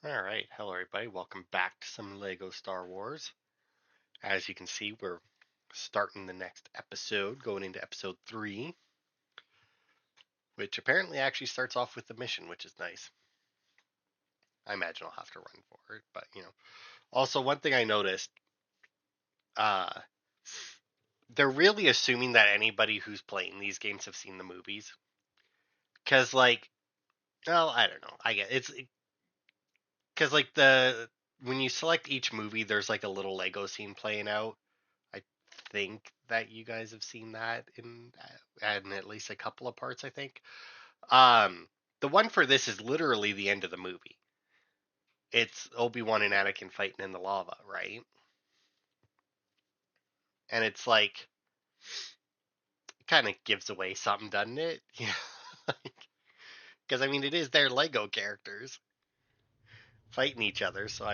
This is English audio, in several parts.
Alright, hello everybody, welcome back to some LEGO Star Wars. As you can see, we're starting the next episode, going into episode 3, which apparently actually starts off with the mission, which is nice. I imagine I'll have to run for it, but Also, one thing I noticed, uh, they're really assuming that anybody who's playing these games have seen the movies. Because, well, I don't know, because, when you select each movie, there's like a little Lego scene playing out. I think that you guys have seen that in at least a couple of parts, I think. The one for this is literally the end of the movie. It's Obi-Wan and Anakin fighting in the lava, right? And it's like, it kind of gives away something, doesn't it? Yeah. Because, I mean, it is their Lego characters fighting each other, so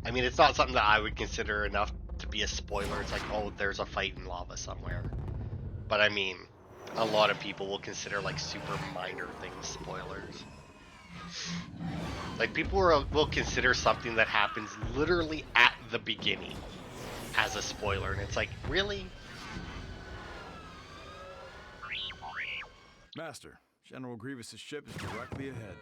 it's not something that I would consider enough to be a spoiler. It's like, oh, there's a fight in lava somewhere. But I mean, a lot of people will consider like super minor things spoilers. Like people will consider something that happens literally at the beginning as a spoiler, and it's like, really? Master, General Grievous's ship is directly ahead.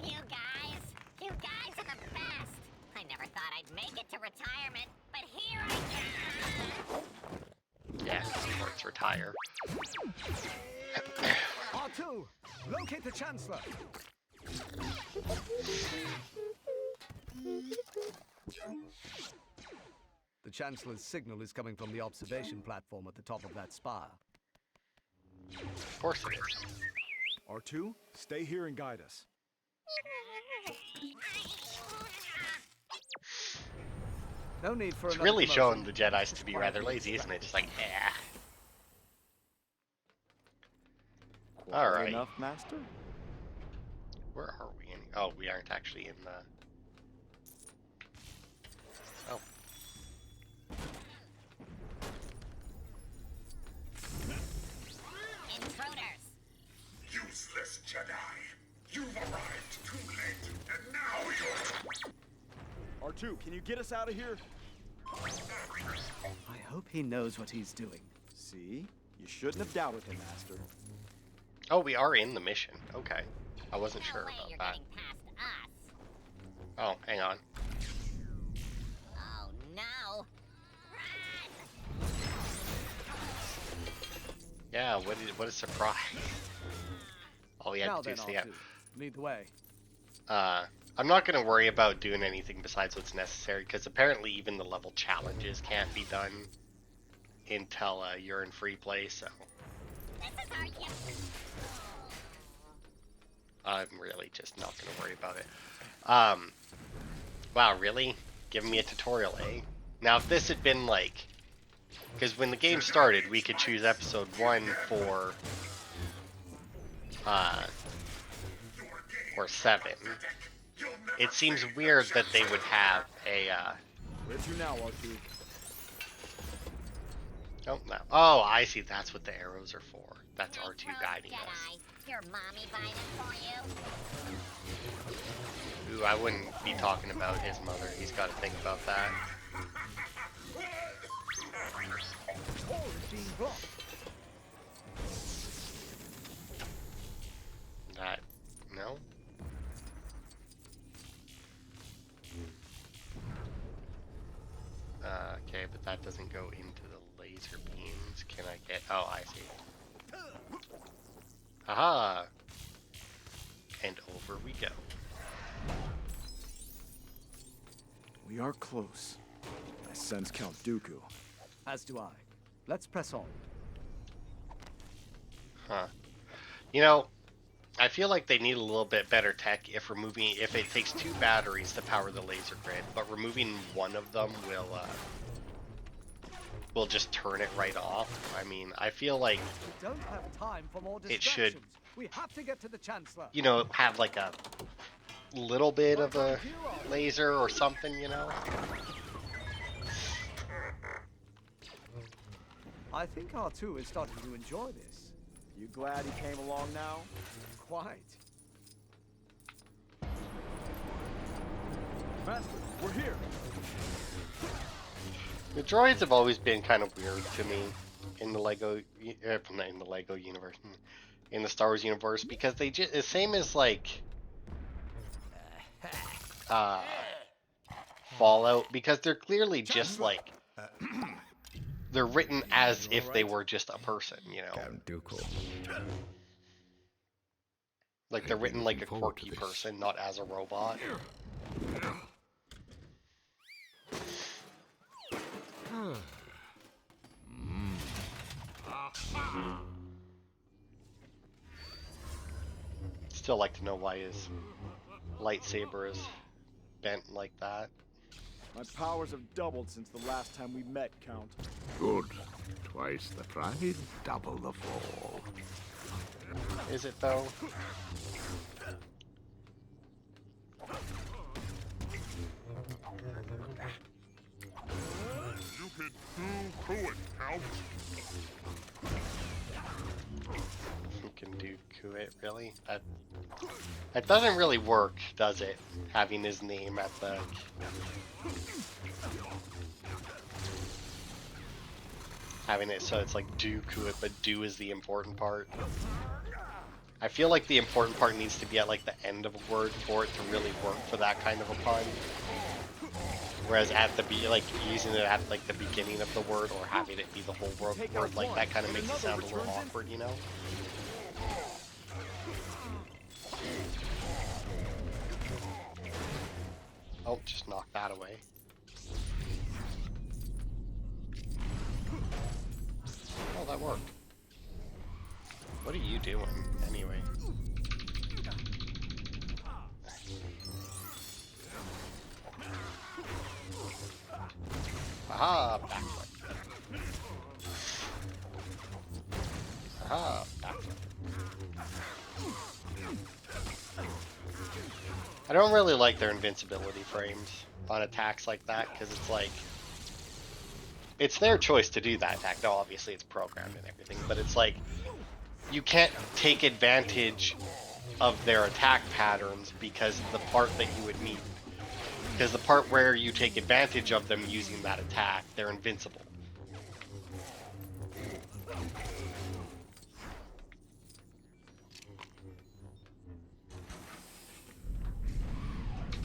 You guys are the best. I never thought I'd make it to retirement, but here I am. Yeah, sports retire. R2, locate the Chancellor. The Chancellor's signal is coming from the observation platform at the top of that spire. Of course it is. R2, stay here and guide us. No need for It's another really promotion. showing the Jedis to be rather lazy, isn't it? Just like, All right. Enough, Master? Where are we? Oh, we aren't actually in the... Oh. Intruders. Useless Jedi! You've arrived too late, and now you're... R2, can you get us out of here? I hope he knows what he's doing. See? You shouldn't have doubted him, Master. Oh, we are in the mission. Okay. I wasn't No sure way about you're that. getting past us. Oh, hang on. Oh no. Yeah, what a surprise. All we had Now to do then, is yeah. R2, lead the way. I'm not going to worry about doing anything besides what's necessary, because apparently even the level challenges can't be done until you're in free play, so This is our gift. I'm really just not going to worry about it. Wow, really? Giving me a tutorial, eh? Now, if this had been like... Because when the game started, we could choose episode 1 for... or 7. It seems weird that they would have a, With you now, R2. Oh, no. Oh, I see. That's what the arrows are for. That's Nice R2 roast, guiding us. Jedi. Your mommy buying it for you? Ooh, I wouldn't be talking about his mother. He's got to think about that. Origin block. That... No? Okay, but that doesn't go into the laser beams. Can I get... Oh, I see. Aha! And over we go. We are close. I sense Count Dooku. As do I. Let's press on. Huh. I feel like they need a little bit better tech if it takes 2 batteries to power the laser grid, but removing one of them will just turn it right off. I mean, I feel like, We don't have time for more It distractions. should- We have to get to the Chancellor. have like a little bit of a laser or something, I think R2 is starting to enjoy this. You glad he came along now? Quite. Master, we're here. The droids have always been kind of weird to me in the not in the Lego universe, in the Star Wars universe, because they just the same as like uh, Fallout, because they're clearly just like they're written as if they were just a person, you know, Count Dooku. like they're written like a quirky person, not as a robot. Still like to know why his lightsaber is bent like that. My powers have doubled since the last time we met, Count. Good. Twice the price, double the fall. Is it though? You can do it, Count. You can do it, really? That doesn't really work, does it? Having his name at the... Having it so it's like do it, but do is the important part. I feel like the important part needs to be at like the end of a word for it to really work for that kind of a pun. Whereas at the like using it at like the beginning of the word or having it be the whole word like that kind of makes it sound a little awkward, you know? Oh, just knock that away. Oh, that worked. What are you doing, anyway? Aha, backflip. Aha, backflip. I don't really like their invincibility frames on attacks like that, because it's like... It's their choice to do that attack. Now, obviously, it's programmed and everything, but it's like... You can't take advantage of their attack patterns because the part that you would need. Because the part where you take advantage of them using that attack, they're invincible.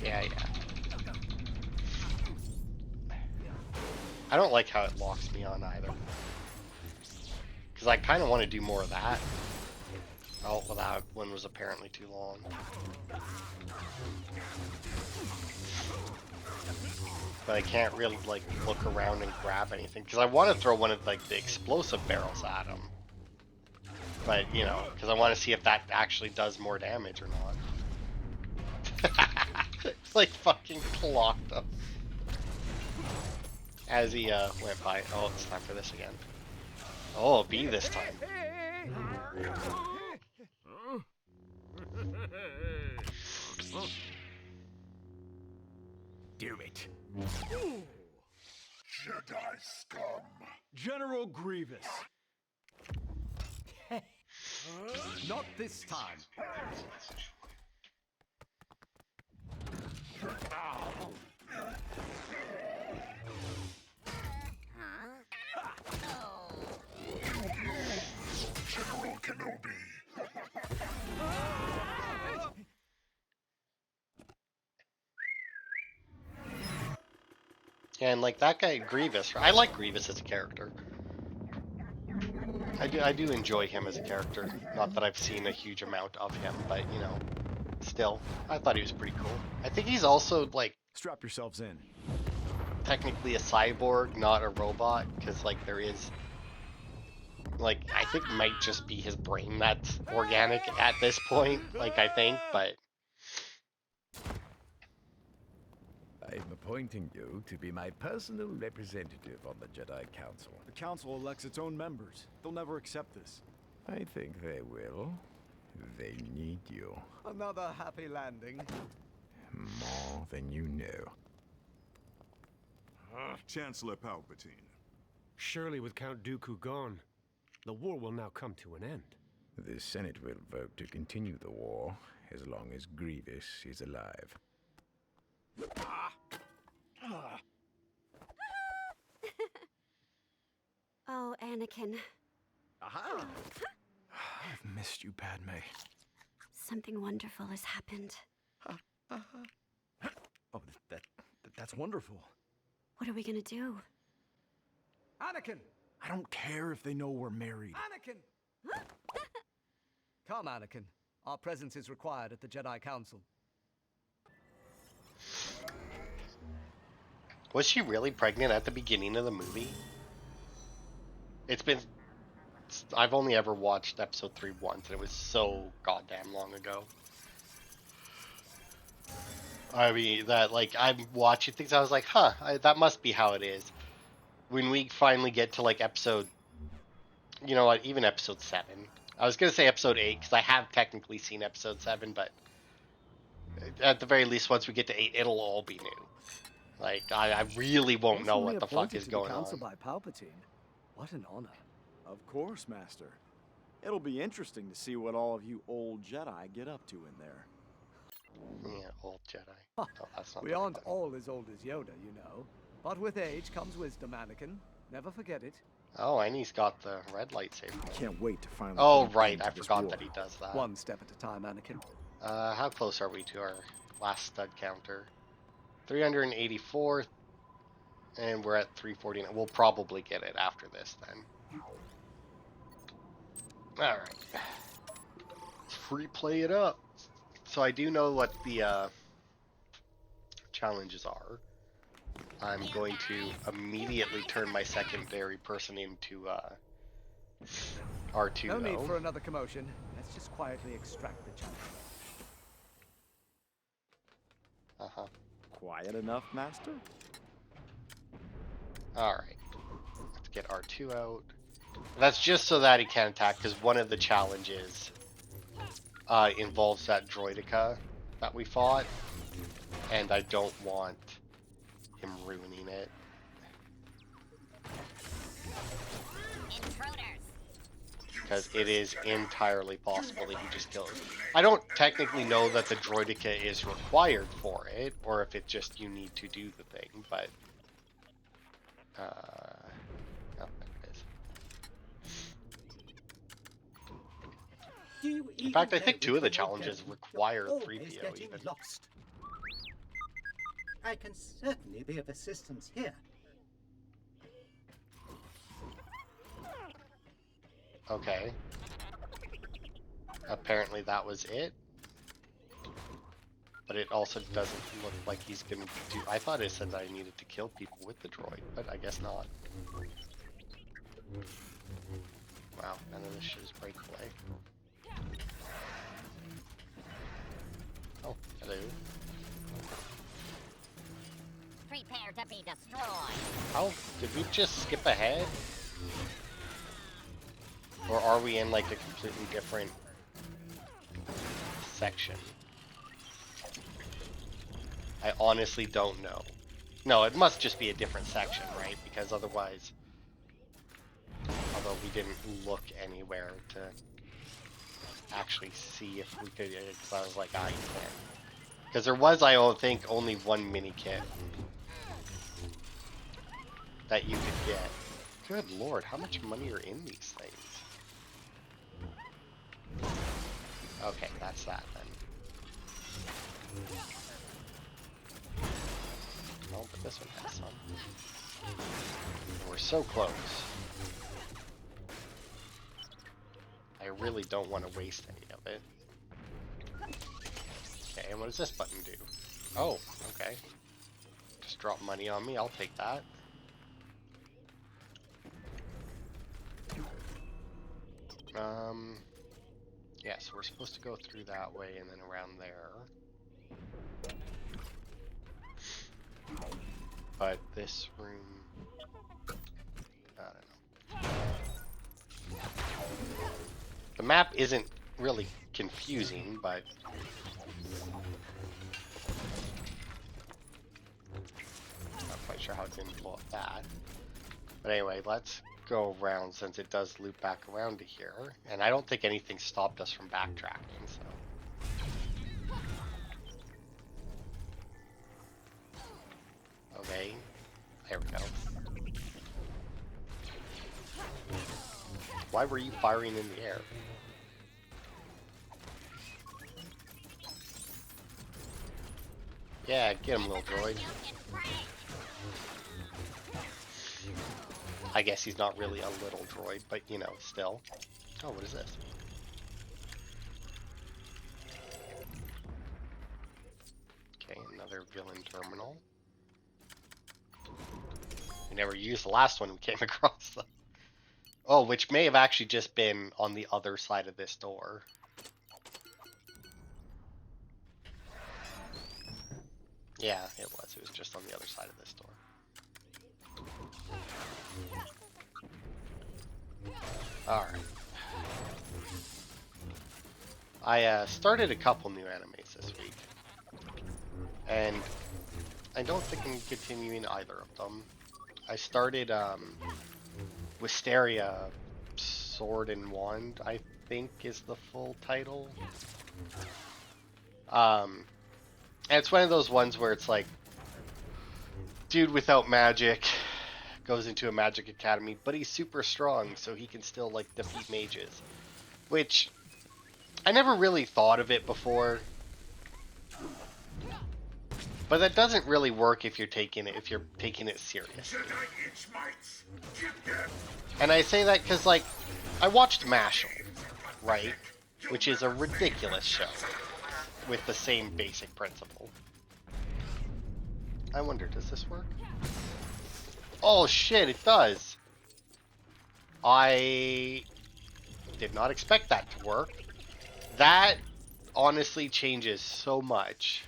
Yeah. I don't like how it locks me on either. Because I kind of want to do more of that. Oh, well, that one was apparently too long. But I can't really, like, look around and grab anything. Because I want to throw one of, like, the explosive barrels at him. But, you know, because I want to see if that actually does more damage or not. It's like fucking clocked him. As he went by. Oh, it's time for this again. Oh, B this time. Do it. Jedi scum. General Grievous. Not this time. General Kenobi. And like that guy Grievous, I like Grievous as a character. I do enjoy him as a character. Not that I've seen a huge amount of him, but you know, still, I thought he was pretty cool. I think he's also like Strap yourselves in. technically a cyborg, not a robot, because like there is like I think it might just be his brain that's organic at this point. Like I think, but I'm appointing you to be my personal representative on the Jedi Council. The Council elects its own members. They'll never accept this. I think they will. They need you. Another happy landing. More than you know. Chancellor Palpatine. Surely with Count Dooku gone, the war will now come to an end. The Senate will vote to continue the war as long as Grievous is alive. Oh, Anakin. Aha! I've missed you, Padme. Something wonderful has happened. Oh, that's wonderful. What are we gonna do? Anakin! I don't care if they know we're married. Anakin! Come, Anakin. Our presence is required at the Jedi Council. Was she really pregnant at the beginning of the movie? I've only ever watched episode 3 once, and it was so goddamn long ago. I mean, I'm watching things, I was like, huh, that must be how it is. When we finally get to, like, episode, you know what, even episode 7. I was going to say episode 8, because I have technically seen episode 7, but at the very least, once we get to 8, it'll all be new. Like, I really won't know what the fuck is going on. By Palpatine. What an honor. Of course, Master. It'll be interesting to see what all of you old Jedi get up to in there. Yeah, old Jedi. Oh, that's not We the right aren't button. all as old as Yoda, you know. But with age comes wisdom, Anakin. Never forget it. Oh, and he's got the red lightsaber. Can't wait to finally. Oh, put an right, end I to this forgot war. that he does that. One step at a time, Anakin. How close are we to our last stud counter? 384, and we're at 349. We'll probably get it after this then. Alright. Free play it up. So I do know what the challenges are. I'm going to immediately turn my secondary person into R2. No need for another commotion. Let's just quietly extract the challenge. Uh-huh. Quiet enough, Master? Alright. Let's get R2 out. That's just so that he can attack, because one of the challenges involves that droideka that we fought, and I don't want him ruining it. Intruders. Because it is entirely possible that he just kills. I don't technically know that the droideka is required for it, or if it just you need to do the thing, but oh, there it is. In fact, I think 2 of the challenges require 3PO even. Lost. I can certainly be of assistance here. Okay. Apparently that was it. But it also doesn't look like he's gonna do... I thought it said that I needed to kill people with the droid, but I guess not. Wow, none of this shit is breakaway. Oh, hello. Prepare to be destroyed. Oh, did we just skip ahead? Or are we in like a completely different section? I honestly don't know. No, it must just be a different section, right? Because otherwise, although we didn't look anywhere to actually see if we could, because I was like, ah, you can't. Because there was, I think, only one mini kit that you could get. Good lord, how much money are in these things? Okay, that's that then. Oh, but this one has some. We're so close. I really don't want to waste any of it. Okay, and what does this button do? Oh, okay. Just drop money on me, I'll take that. Yeah, so we're supposed to go through that way and then around there. But this room... I don't know. The map isn't really confusing, but... Not quite sure how to pull up that. But anyway, let's go around since it does loop back around to here. And I don't think anything stopped us from backtracking, so. Okay, there we go. Why were you firing in the air? Yeah, get him, little droid. I guess he's not really a little droid, but you know, still. Oh, what is this? Okay, another villain terminal. We never used the last one we came across, though. Oh, which may have actually just been on the other side of this door. Yeah, it was. It was just on the other side of this door. Alright. I started a couple new animes this week. And I don't think I'm continuing either of them. I started Wisteria Sword and Wand, I think is the full title. And it's one of those ones where it's like, dude without magic goes into a magic academy, but he's super strong, so he can still like defeat mages. Which I never really thought of it before. But that doesn't really work if you're taking it serious. And I say that because, like, I watched Mashal, right? Which is a ridiculous show with the same basic principle. I wonder, does this work? Oh shit, it does! I did not expect that to work. That honestly changes so much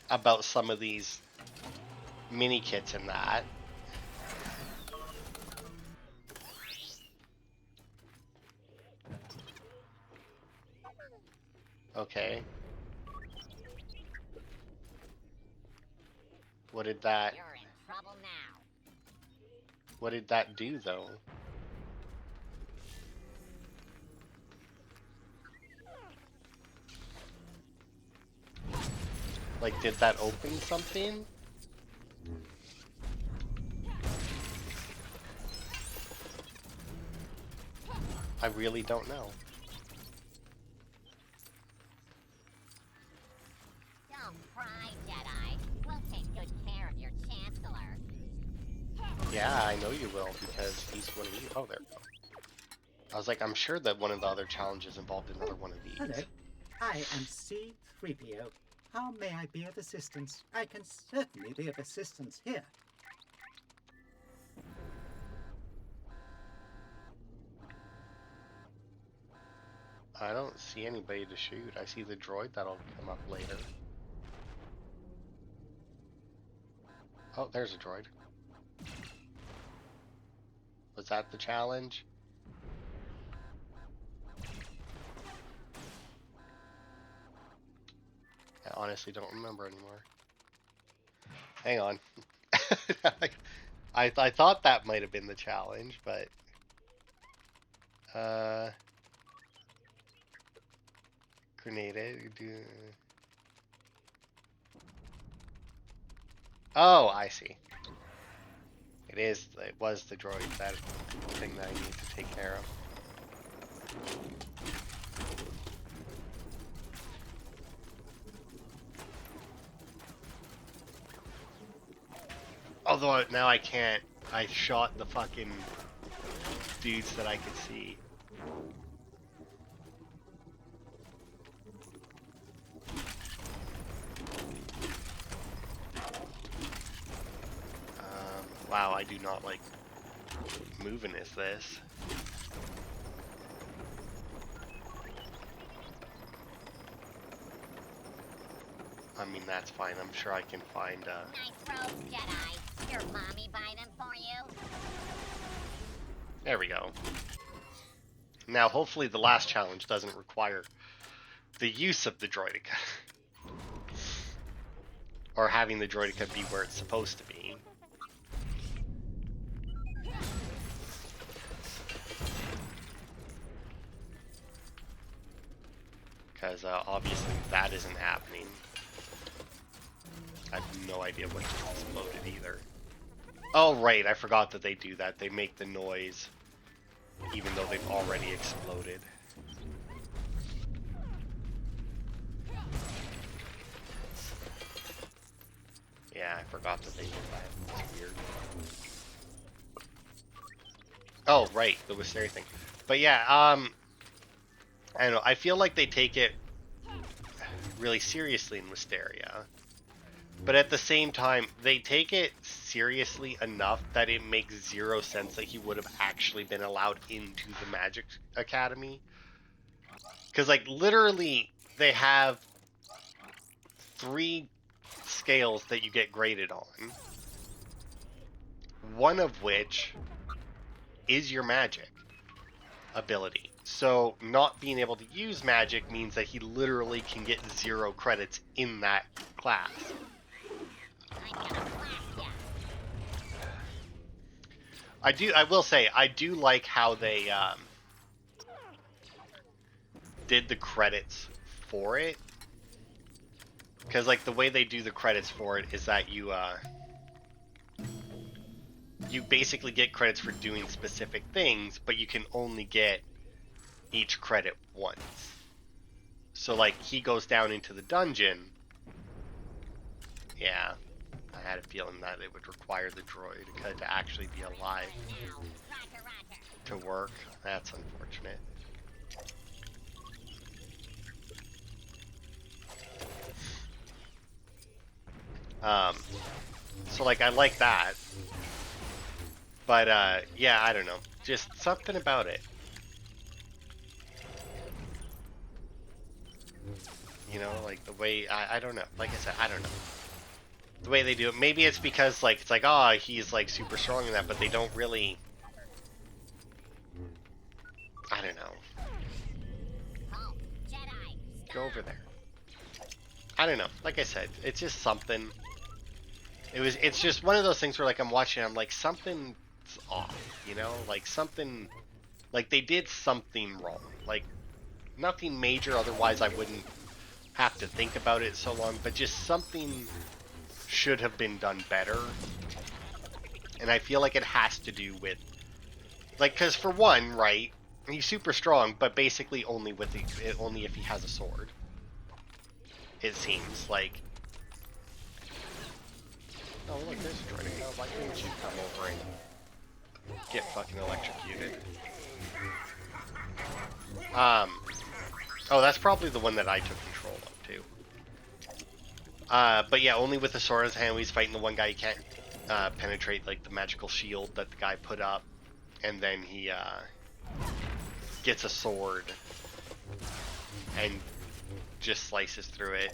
about some of these mini kits in that. Okay. What did that... You're in trouble now. What did that do, though? Like, did that open something? I really don't know. Don't cry, Jedi. We'll take good care of your Chancellor. Yeah, I know you will, because he's one of you. Oh, there we go. I was like, I'm sure that one of the other challenges involved another one of these. Hello, I am C-3PO. How may I be of assistance? I can certainly be of assistance here. I don't see anybody to shoot. I see the droid that'll come up later. Oh, there's a droid. Was that the challenge? I honestly don't remember anymore. Hang on. I thought that might have been the challenge, but grenade. Oh, I see. It was the droid, that thing that I need to take care of. Although now I can't. I shot the fucking dudes that I could see. Wow, I do not like moving as this. I mean, that's fine. I'm sure I can find Nice robes, Jedi. Your mommy buy them for you? There we go. Now, hopefully the last challenge doesn't require the use of the droideka. Or having the droideka be where it's supposed to be. Because obviously that isn't happening. I have no idea what just exploded either. Oh, right, I forgot that they do that. They make the noise even though they've already exploded. Yeah, I forgot that they did that. It's weird. Oh, right, the Wisteria thing. But yeah, I don't know. I feel like they take it really seriously in Wisteria. But at the same time, they take it seriously enough that it makes zero sense that he would have actually been allowed into the Magic Academy. Because, like, literally, they have 3 scales that you get graded on. One of which is your magic ability. So, not being able to use magic means that he literally can get 0 credits in that class. I will say, I do like how they did the credits for it. Because, like, the way they do the credits for it is that you basically get credits for doing specific things, but you can only get each credit once. So, like, he goes down into the dungeon. Yeah, I had a feeling that it would require the droid to actually be alive to work. That's unfortunate. So, like, I like that. But, yeah, I don't know. Just something about it. You know, like, the way, I don't know. Like I said, I don't know. The way they do it. Maybe it's because, like, it's like, oh, he's, like, super strong in that, but they don't really... I don't know. Go over there. I don't know. Like I said, it's just something. It's just one of those things where, like, I'm watching, I'm like, something's off, you know? Like, something, like, they did something wrong. Like, nothing major, otherwise I wouldn't have to think about it so long, but just something should have been done better. And I feel like it has to do with, like, because for one, right, he's super strong, but basically only only if he has a sword. It seems like. Oh, look, there's a droid. Why couldn't you come over and get fucking electrocuted? Oh, that's probably the one that I took control of, too. But yeah, only with the sword in his hand, he's fighting the one guy he can't penetrate, like, the magical shield that the guy put up. And then he gets a sword and just slices through it.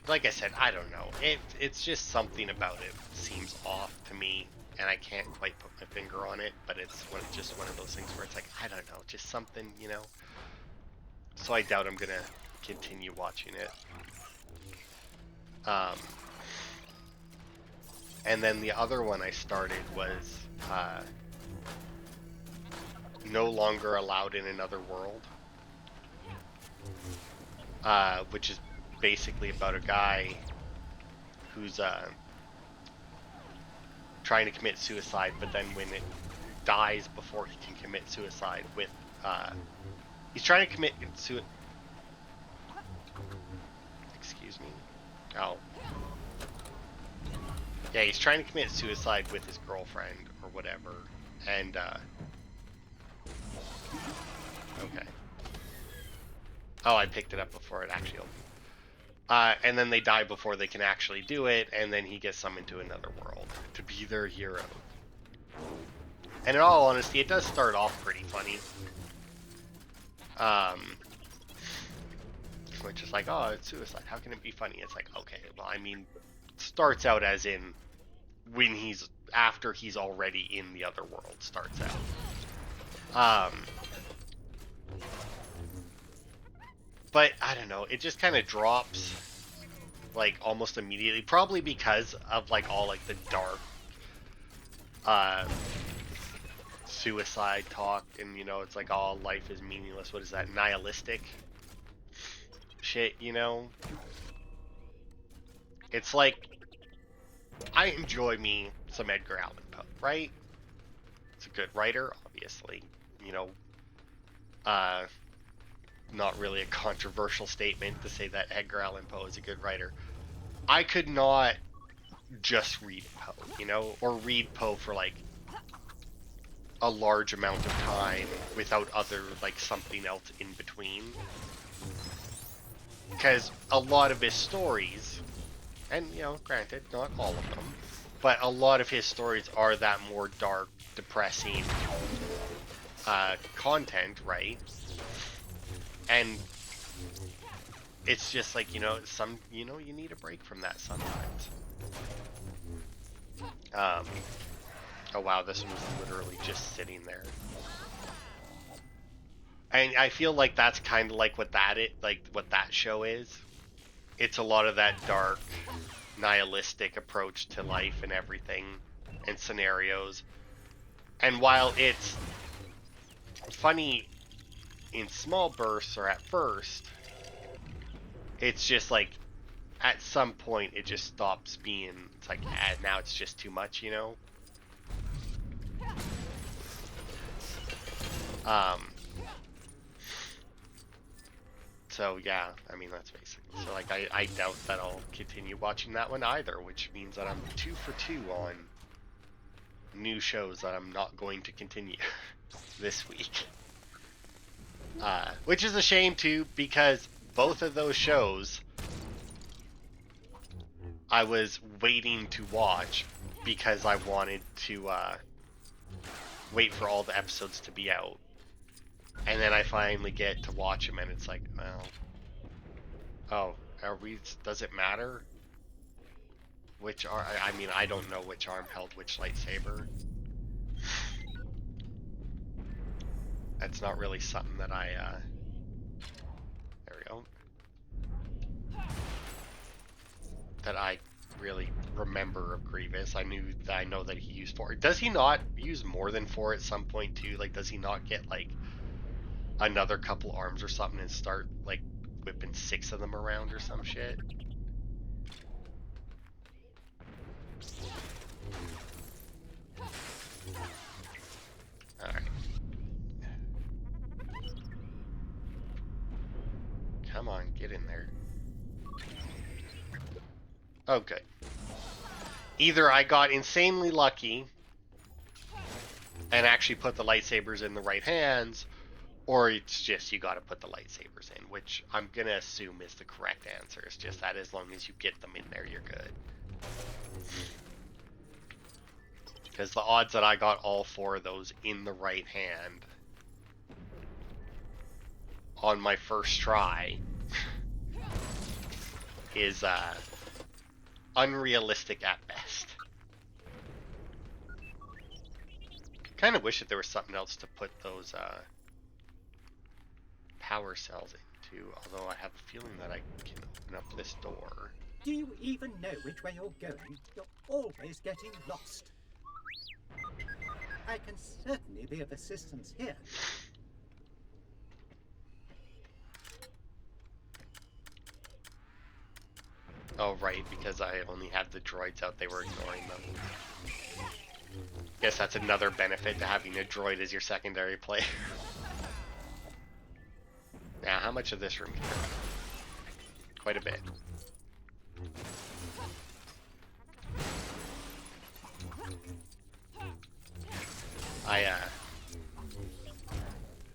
Like I said, I don't know. It's just something about it seems off to me, and I can't quite put my finger on it, but it's just one of those things where it's like, I don't know, just something, you know? So I doubt I'm gonna continue watching it. And then the other one I started was No Longer Allowed in Another World, which is basically about a guy who's trying to commit suicide, but then when it dies before he can commit suicide with he's trying to commit suicide. Excuse me. Oh. Yeah, he's trying to commit suicide with his girlfriend or whatever, and okay. Oh, I picked it up before it actually opened. And then they die before they can actually do it, and then he gets summoned to another world to be their hero. And in all honesty, it does start off pretty funny. Which is like, oh, it's suicide. How can it be funny? It's like, okay, well, I mean, starts out as in when after he's already in the other world starts out. But I don't know, it just kind of drops like almost immediately, probably because of like all like the dark suicide talk, and you know, it's like all life is meaningless. What is that? Nihilistic shit, you know? It's like, I enjoy me some Edgar Allan Poe, right? It's a good writer, obviously. You know, not really a controversial statement to say that Edgar Allan Poe is a good writer. I could not just read Poe, you know, or read Poe for like a large amount of time without other, like, something else in between. Because a lot of his stories, and, you know, granted, not all of them, but a lot of his stories are that more dark, depressing content, right? And it's just like, you know, you need a break from that sometimes. Oh wow, this one was literally just sitting there. And I feel like that's kind of like what that show is. It's a lot of that dark, nihilistic approach to life and everything, and scenarios. And while it's funny in small bursts or at first, it's just like at some point it just stops being. It's like, now it's just too much, you know. So yeah, I mean, that's basically, so like I doubt that I'll continue watching that one either, which means that I'm 2 for 2 on new shows that I'm not going to continue this week. Which is a shame too, because both of those shows I was waiting to watch because I wanted to wait for all the episodes to be out. And then I finally get to watch them, and it's like, well, does it matter? Which arm, I mean, I don't know which arm held which lightsaber. That's not really something that there we go. That I really remember of Grievous. I know that he used 4. Does he not use more than 4 at some point too? Like, does he not get like another couple arms or something and start like whipping 6 of them around or some shit? Alright. Come on, get in there. Oh, good. Either I got insanely lucky and actually put the lightsabers in the right hands, or it's just you gotta put the lightsabers in, which I'm gonna assume is the correct answer. It's just that as long as you get them in there, you're good. Because the odds that I got all 4 of those in the right hand on my first try is unrealistic at best. Kind of wish that there was something else to put those power cells into, although I have a feeling that I can open up this door. Do you even know which way you're going? You're always getting lost. I can certainly be of assistance here. Oh, right, because I only had the droids out, they were ignoring them. Guess that's another benefit to having a droid as your secondary player. Now, how much of this room can I? Quite a bit. I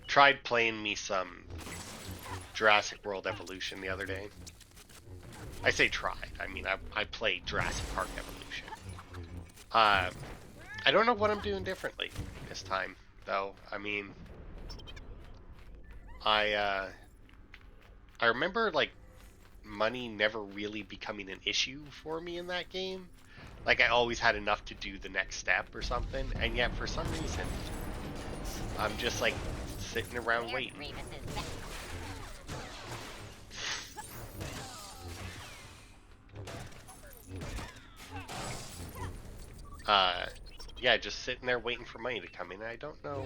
tried playing me some Jurassic World Evolution the other day. I say tried, I mean I played Jurassic Park Evolution. I don't know what I'm doing differently this time, though. I mean, I remember, like, money never really becoming an issue for me in that game. Like, I always had enough to do the next step or something, and yet for some reason, I'm just, like, sitting around waiting. yeah, just sitting there waiting for money to come in. I don't know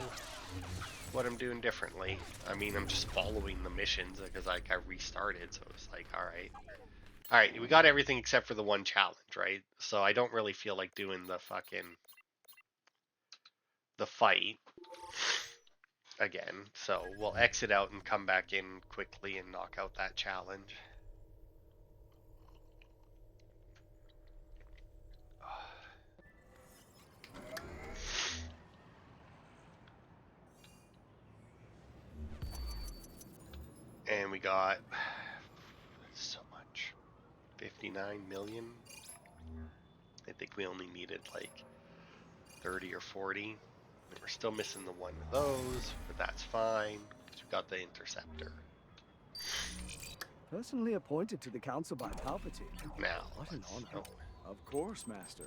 what I'm doing differently. I mean, I'm just following the missions because like I restarted, so it's like, all right, we got everything except for the one challenge, right? So I don't really feel like doing the fight again. So we'll exit out and come back in quickly and knock out that challenge. And we got so much. 59 million. I think we only needed like 30 or 40. We're still missing the one of those, but that's fine because we got the interceptor. Personally appointed to the council by Palpatine. Now, What an honor. oh, Of course, Master.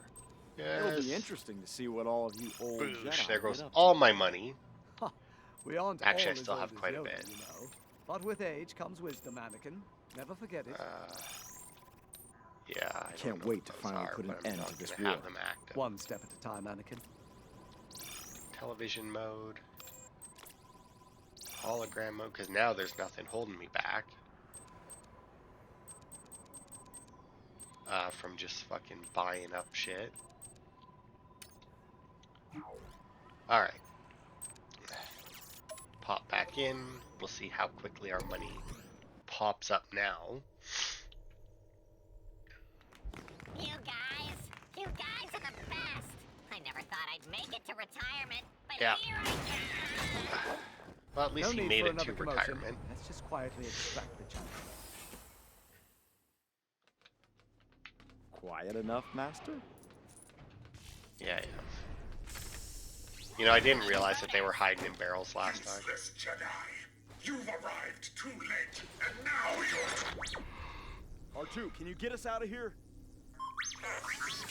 yes. It'll be interesting to see what all of you old Boosh, Jedi there goes get up all to. my money. Ha! We aren't Actually, I all still as have old quite as a Yoda, bit. you know. But with age comes wisdom, Anakin. Never forget it. Yeah, I Can't don't know wait what to those finally are, put an but I'm end not to this gonna have war. them active. One step at a time, Anakin. Television mode. Hologram mode, because now there's nothing holding me back. From just fucking buying up shit. Alright. Pop back in. We'll see how quickly our money pops up now. You guys are the best. I never thought I'd make it to retirement, but Yeah. here I am. Well, at least No he need made for it another to commotion. retirement. Let's just quietly extract the challenge. Quiet enough, Master? Yeah. You know, I didn't realize that they were hiding in barrels last time. Useless Jedi! You've arrived too late, and now you're... R2, can you get us out of here?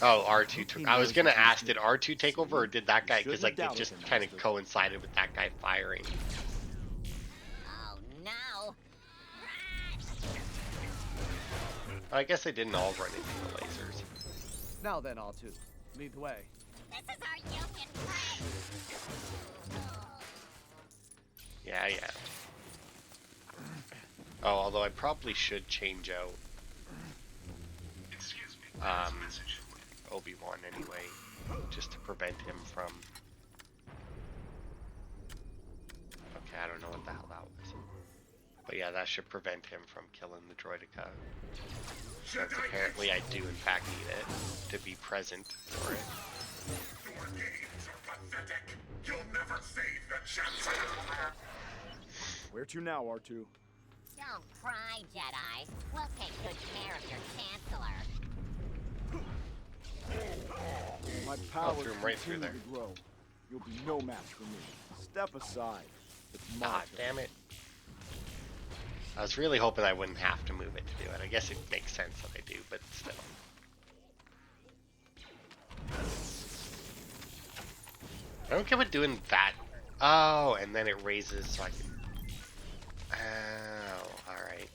Oh, R2 took. I was gonna ask, did R2 take over or did that guy? Because like it just kind of coincided with that guy firing. Oh no. I guess they didn't all run into the lasers. Now then, R2. Lead the way. This is our union friend. Yeah. Oh, although I probably should change out Obi-Wan anyway, just to prevent him from... Okay, I don't know what the hell that was. But yeah, that should prevent him from killing the droideka. Apparently I do in fact need it to be present for it. Your games are pathetic. You'll never save the Chancellor. Where to now, R2? Don't cry, Jedi. We'll take good care of your Chancellor. My powers threw him right through continue to grow. You'll be no match for me. Step aside. It's my Ah, turn. damn it. I was really hoping I wouldn't have to move it to do it. I guess it makes sense that I do, but still. I don't get what doing that. Oh, and then it raises so I can... Oh, alright.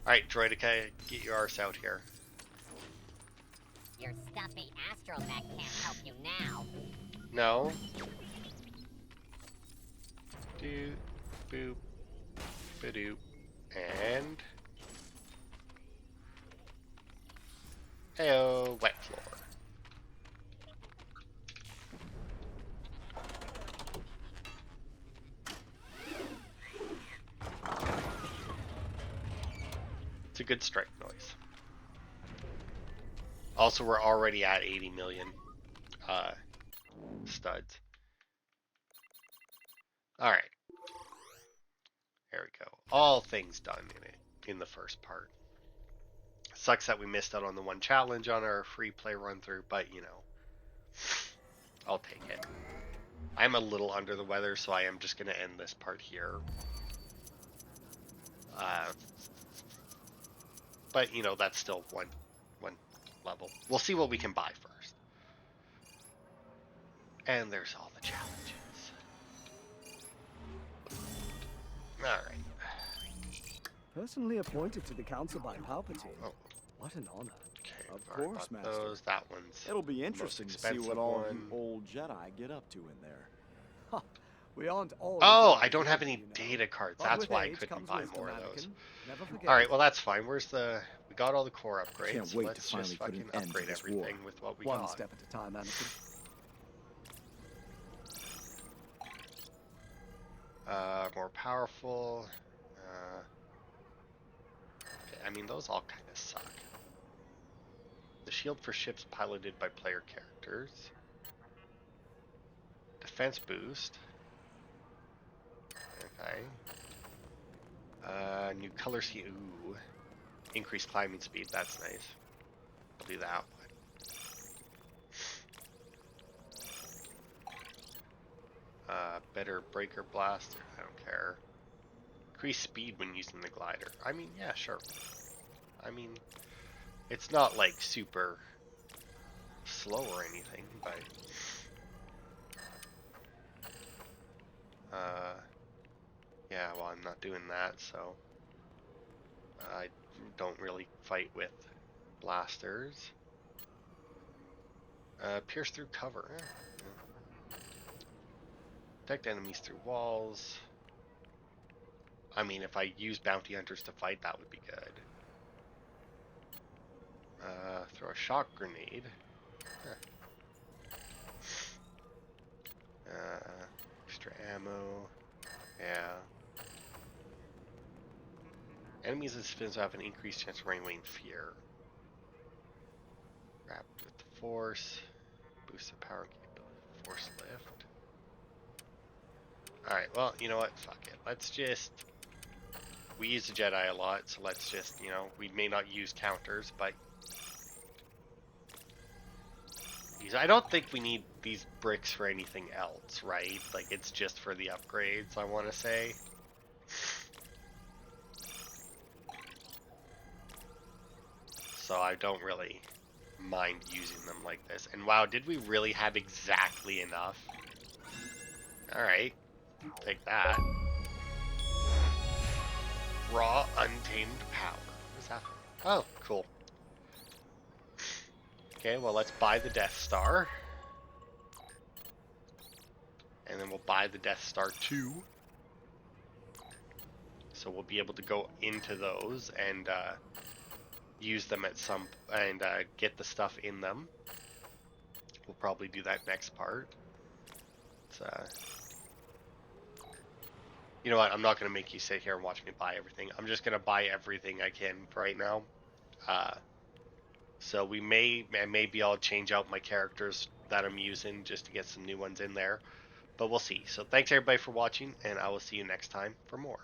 Alright, droideka, get your arse out here. Your stuffy astromech can't help you now. No. Doot, boop, ba-doop, and... Heyo, wet floor. It's a good strike noise. Also, we're already at 80 million studs. Alright. There we go. All things done in it, in the first part. Sucks that we missed out on the one challenge on our free play run through, but you know, I'll take it. I'm a little under the weather, so I am just going to end this part here. But you know, that's still one level. We'll see what we can buy first. And there's all the challenges. Alright. Personally appointed to the council by Palpatine. Oh. What an honor. Okay. Of Already course, bought Master. those. That one's It'll be the most interesting to see expensive what all one. you old Jedi get up to in there. Ha! We aren't all. Oh, as I don't have old as any you know. data cards. But That's with why I age couldn't comes buy wisdom, more of those. Anakin. Never forget. All right, well that's fine. Where's the? We got all the core upgrades. Can't So wait to let's finally just put an fucking end to upgrade this everything war. with what we One got. step at a time, Anakin. More powerful. Okay, I mean those all kind of suck. The shield for ships piloted by player characters. Defense boost. Okay. New color scheme. Ooh. Increased climbing speed. That's nice. I'll do that one. Better breaker blaster. I don't care. Increase speed when using the glider. I mean, yeah, sure. I mean, it's not like super slow or anything, but yeah, well, I'm not doing that, so I don't really fight with blasters. Pierce through cover. Detect enemies through walls. I mean, if I use bounty hunters to fight, that would be good. Throw a shock grenade. Extra ammo. Yeah. Enemies and spins have an increased chance of running away in fear. Grab with the force. Boost the power capability. Force lift. Alright, well, you know what? Fuck it. Let's just... We use the Jedi a lot, so let's just, you know, we may not use counters, but... I don't think we need these bricks for anything else, right? Like, it's just for the upgrades, I want to say. So I don't really mind using them like this. And wow, did we really have exactly enough? Alright, take that. Raw untamed power. What is that for? Oh, cool. Okay, well let's buy the Death Star. And then we'll buy the Death Star 2. So we'll be able to go into those and use them at some... and get the stuff in them. We'll probably do that next part. It's, you know what? I'm not going to make you sit here and watch me buy everything. I'm just going to buy everything I can right now. So maybe I'll change out my characters that I'm using just to get some new ones in there. But we'll see. So thanks everybody for watching, and I will see you next time for more.